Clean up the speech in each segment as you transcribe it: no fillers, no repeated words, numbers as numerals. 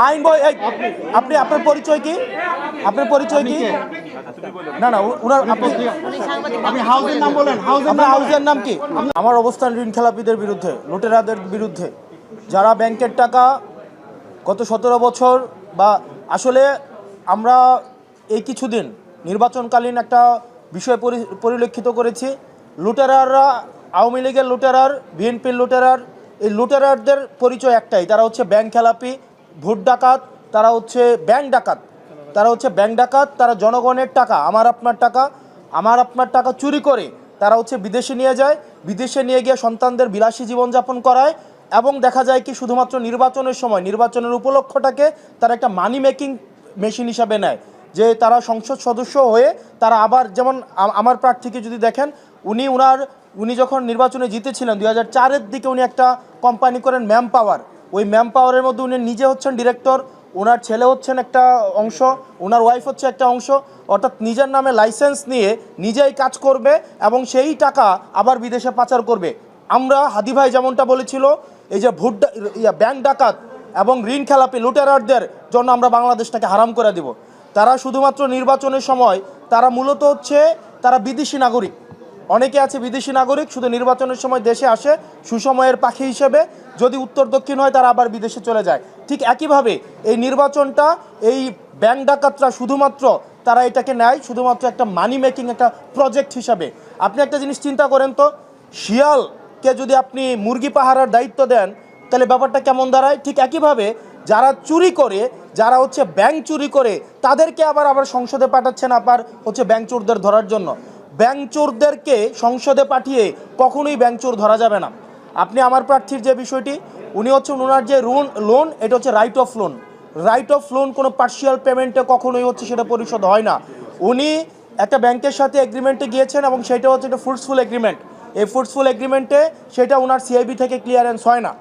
আইন বই আপনি আপনার পরিচয় কি? আপনার পরিচয় কি? না না উনার আপনি হাউজের নাম বলেন। হাউজের নাম কি? আমার অবস্থান ঋণ খেলাপিদের বিরুদ্ধে, লুটেরাদের বিরুদ্ধে, যারা ব্যাংকের টাকা গত 17 বছর বা আসলে আমরা এই কিছুদিন নির্বাচনকালীন একটা বিষয় পরিলক্ষিত করেছি। লুটেরাররা আওয়ামী লীগের লুটেরার, বিএনপির লুটেরার, এই লুটেরারদের পরিচয় একটাই, তারা হচ্ছে ব্যাংক খেলাপি, ভোট ডাকাত, তারা হচ্ছে ব্যাংক ডাকাত, তারা জনগণের টাকা, আমার আপনার টাকা চুরি করে তারা হচ্ছে বিদেশে নিয়ে যায়, বিদেশে নিয়ে গিয়ে সন্তানদের বিলাসী জীবনযাপন করায় এবং দেখা যায় কি শুধুমাত্র নির্বাচনের সময় নির্বাচনের উপলক্ষটাকে তারা একটা মানি মেকিং মেশিন হিসাবে নেয়, যে তারা সংসদ সদস্য হয়ে তারা আবার যেমন আমার প্রার্থীকে যদি দেখেন, উনি যখন নির্বাচনে জিতেছিলেন 2004-এর দিকে উনি একটা কোম্পানি করেন ম্যান পাওয়ার, ওই ম্যান পাওয়ারের মধ্যে উনি নিজে হচ্ছেন ডিরেক্টর, ওনার ছেলে হচ্ছেন একটা অংশ, ওনার ওয়াইফ হচ্ছে একটা অংশ, অর্থাৎ নিজের নামে লাইসেন্স নিয়ে নিজেই কাজ করবে এবং সেই টাকা আবার বিদেশে পাচার করবে। আমরা হাদি ভাই যেমনটা বলেছিল, এই যে ব্যাংক ডাকাত এবং ঋণ খেলাপি লুটেরারদের জন্য আমরা বাংলাদেশটাকে হারাম করে দিব। তারা শুধুমাত্র নির্বাচনের সময় তারা মূলত হচ্ছে তারা বিদেশি নাগরিক, অনেকে আছে বিদেশি নাগরিক, শুধু নির্বাচনের সময় দেশে আসে সুসময়ের পাখি হিসেবে, যদি উত্তর দক্ষিণ হয় তারা আবার বিদেশে চলে যায়। ঠিক একইভাবে এই নির্বাচনটা এই ব্যাংক ডাকাতরা শুধুমাত্র তারা এটাকে নেয় শুধুমাত্র একটা মানি মেকিং একটা প্রজেক্ট হিসাবে। আপনি একটা জিনিস চিন্তা করেন তো, শিয়ালকে যদি আপনি মুরগি পাহারার দায়িত্ব দেন তাহলে ব্যাপারটা কেমন দাঁড়ায়? ঠিক একইভাবে যারা চুরি করে, যারা হচ্ছে ব্যাংক চুরি করে, তাদেরকে আবার সংসদে পাঠাচ্ছেন আবার হচ্ছে ব্যাংক চোরদের ধরার জন্য। ব্যাংক চোরদেরকে সংসদে পাঠিয়ে কখনোই ব্যাংক চোর ধরা যাবে না। আপনি আমার প্রার্থীর যে বিষয়টি, উনি হচ্ছে ওনার যে লোন, এটা হচ্ছে রাইট অফ লোন, কোনো পার্শিয়াল পেমেন্টে কখনোই হচ্ছে সেটা পরিশোধ হয় না। উনি একটা ব্যাংকের সাথে এগ্রিমেন্টে গিয়েছেন এবং সেটা হচ্ছে একটা ফ্রুটফুল এগ্রিমেন্ট, এই ফ্রুটফুল এগ্রিমেন্টে সেটা ওনার সিআইবি থেকে ক্লিয়ারেন্স হয় না।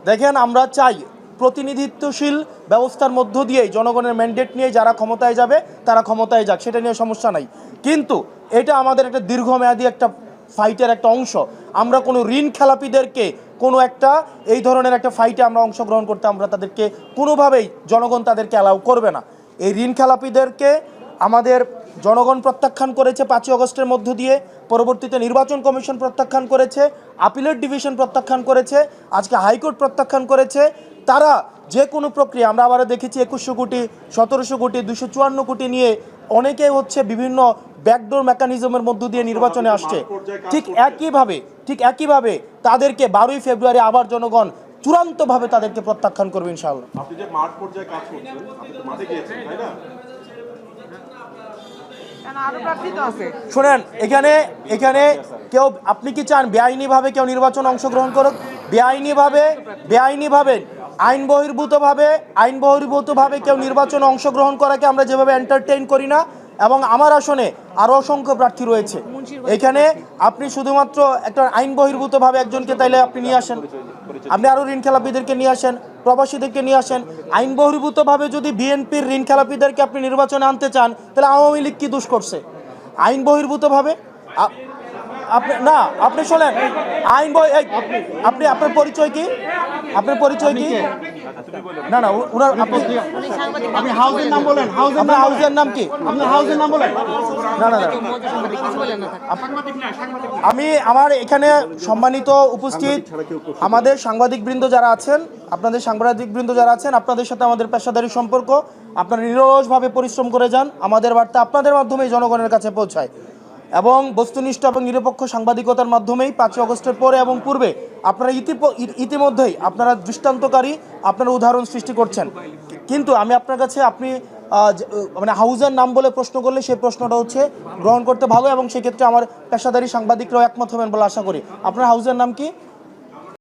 দেখেন, আমরা চাই প্রতিনিধিত্বশীল ব্যবস্থার মধ্য দিয়েই জনগণের ম্যান্ডেট নিয়ে যারা ক্ষমতায় যাবে তারা ক্ষমতায় যাক, সেটা নিয়ে সমস্যা নাই, কিন্তু এটা আমাদের একটা দীর্ঘমেয়াদী একটা ফাইটের একটা অংশ। আমরা কোনো ঋণ খেলাপিদেরকে কোনো একটা এই ধরনের একটা ফাইটে আমরা অংশগ্রহণ করতে আমরা তাদেরকে কোনোভাবেই জনগণ তাদেরকে অ্যালাউ করবে না। এই ঋণ খেলাপিদেরকে আমাদের জনগণ প্রত্যাখ্যান করেছে 5ই আগস্টের মধ্য দিয়ে, পরবর্তীতে নির্বাচন কমিশন প্রত্যাখ্যান করেছে, আপিলেট ডিভিশন প্রত্যাখ্যান করেছে, আজকে হাইকোর্ট প্রত্যাখ্যান করেছে। তারা যে কোনো প্রক্রিয়া আমরা আবারও দেখেছি 2100 কোটি, 1700 কোটি, 254 কোটি নিয়ে অনেকেই হচ্ছে বিভিন্ন ব্যাকডোর মেকানিজমের মধ্য দিয়ে নির্বাচনে আসছে। ঠিক একইভাবে তাদেরকে 12ই ফেব্রুয়ারি আবার জনগণ চূড়ান্তভাবে তাদেরকে প্রত্যাখ্যান করবে ইনশাআল্লাহ। আপনি যে মাঠ পর্যায়ে কাজ করছেন, আপনি তো মাঠে গিয়েছেন, তাই না? শোনেন, এখানে কেউ, আপনি কি চান বেআইনিভাবে কেউ নির্বাচন অংশগ্রহণ করুক? বেআইনিভাবে আইন বহির্ভূতভাবে কেউ নির্বাচনে অংশগ্রহণ করাকে আমরা যেভাবে এন্টারটেইন করি না, এবং আমার আসনে আরও অসংখ্য প্রার্থী রয়েছে, এখানে আপনি শুধুমাত্র একটা আইন বহির্ভূতভাবে একজনকে তাইলে আপনি নিয়ে আসেন, আপনি আরও ঋণ খেলাপিদেরকে নিয়ে আসেন, প্রবাসীদেরকে নিয়ে আসেন। আইন বহির্ভূতভাবে যদি বিএনপির ঋণ খেলাপিদেরকে আপনি নির্বাচনে আনতে চান তাহলে আওয়ামী লীগ কী দোষ করছে? আইন বহির্ভূতভাবে আপনি শোনেন, আপনি আপনার পরিচয় কি? না উনার আপনি হাউজের নাম বলেন। হাউজের নাম কি? না আমার এখানে সম্মানিত উপস্থিত আমাদের সাংবাদিকবৃন্দ যারা আছেন, আপনাদের সাথে আমাদের পেশাদারি সম্পর্ক, আপনারা নিরলসভাবে পরিশ্রম করে যান, আমাদের বার্তা আপনাদের মাধ্যমেই জনগণের কাছে পৌঁছায় এবং বস্তুনিষ্ঠ এবং নিরপেক্ষ সাংবাদিকতার মাধ্যমেই 5ই আগস্টের পরে এবং পূর্বে আপনারা ইতিমধ্যেই আপনারা দৃষ্টান্তকারী, আপনারা উদাহরণ সৃষ্টি করছেন। কিন্তু আমি আপনার কাছে আপনি মানে হাউজের নাম বলে প্রশ্ন করলে সেই প্রশ্নটা হচ্ছে গ্রহণ করতে ভালো, এবং সেক্ষেত্রে আমার পেশাদারি সাংবাদিকরাও একমত হবেন বলে আশা করি। আপনার হাউজের নাম কি?